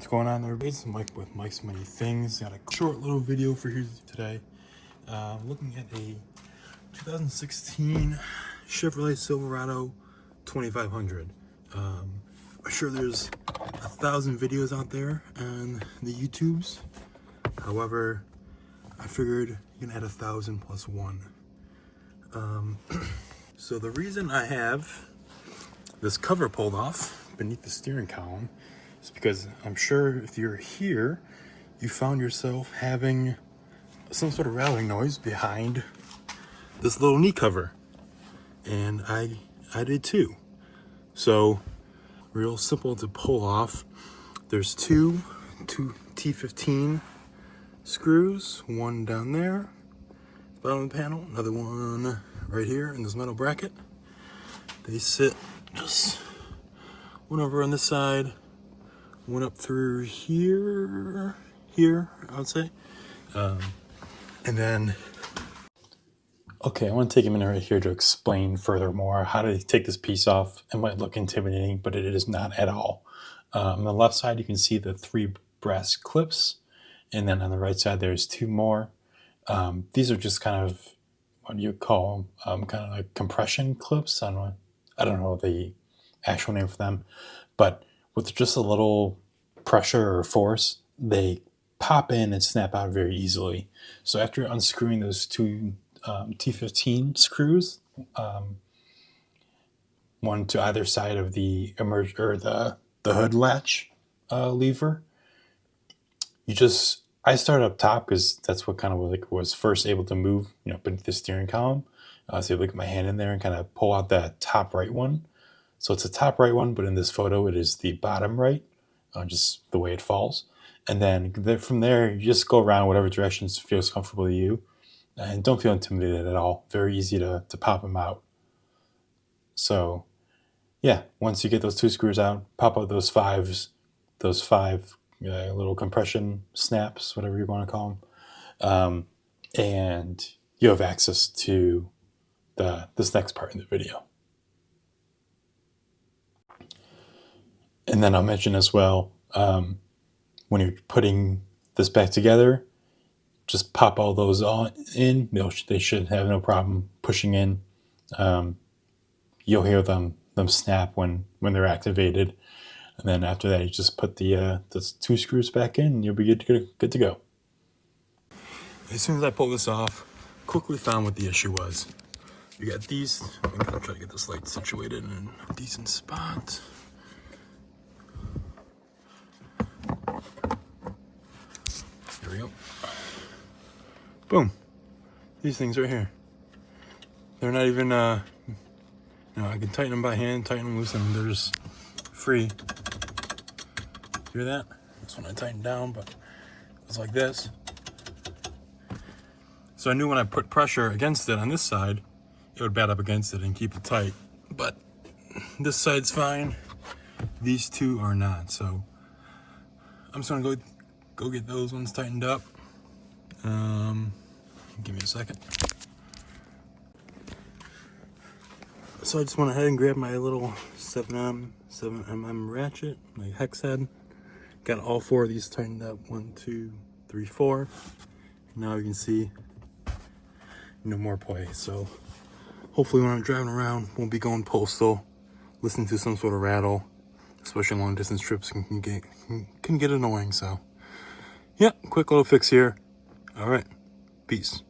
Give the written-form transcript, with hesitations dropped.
What's going on there, everybody? It's Mike with Mike's Many Things. Got a short little video for you today. Looking at a 2016 Chevrolet Silverado 2500. I'm sure there's 1,000 videos out there on the YouTubes. However, I figured you can add 1,000 plus one. So the reason I have this cover pulled off beneath the steering column is because I'm sure if you're here, you found yourself having some sort of rattling noise behind this little knee cover. And I did too. So real simple to pull off. There's two T15 screws, one down there, bottom of the panel, another one right here in this metal bracket. They sit just one over on this side, one up through here, I would say. And then, okay, I want to take a minute right here to explain furthermore how to take this piece off. It might look intimidating, but it is not at all. On the left side, you can see the 3 brass clips. And then on the right side, there's 2 more. These are just kind of, what do you call them? Kind of like compression clips. I don't know the actual name for them. But with just a little pressure or force, they pop in and snap out very easily. So after unscrewing those 2 T15 screws, one to either side of the the hood latch lever, I started up top because that's what kind of like was first able to move, beneath the steering column. So I get my hand in there and kind of pull out that top right one. So it's a top right one, but in this photo, it is the bottom right, just the way it falls. And then from there, you just go around whatever direction feels comfortable to you. And don't feel intimidated at all. Very easy to pop them out. So yeah, once you get those 2 screws out, pop out those 5 little compression snaps, whatever you want to call them. And you have access to this next part in the video. And then I'll mention as well, when you're putting this back together, just pop all those in. They should have no problem pushing in. You'll hear them snap when they're activated. And then after that, you just put the 2 screws back in and you'll be good to go. As soon as I pulled this off, quickly found what the issue was. You got these. I'm gonna try to get this light situated in a decent spot. Here we go. Boom. These things right here. They're not even, I can tighten them by hand, tighten them, loosen them. They're just free. Hear that? This one I tightened down, but it's like this. So I knew when I put pressure against it on this side, it would bat up against it and keep it tight. But this side's fine. These 2 are not. So I'm just gonna go get those ones tightened up. Give me a second. So I just went ahead and grabbed my little 7mm ratchet, my hex head. Got all 4 of these tightened up. 1, 2, 3, 4. Now you can see no more play. So hopefully when I'm driving around, won't be going postal, listening to some sort of rattle, especially long distance trips can get annoying. So yeah, quick little fix here. All right, peace.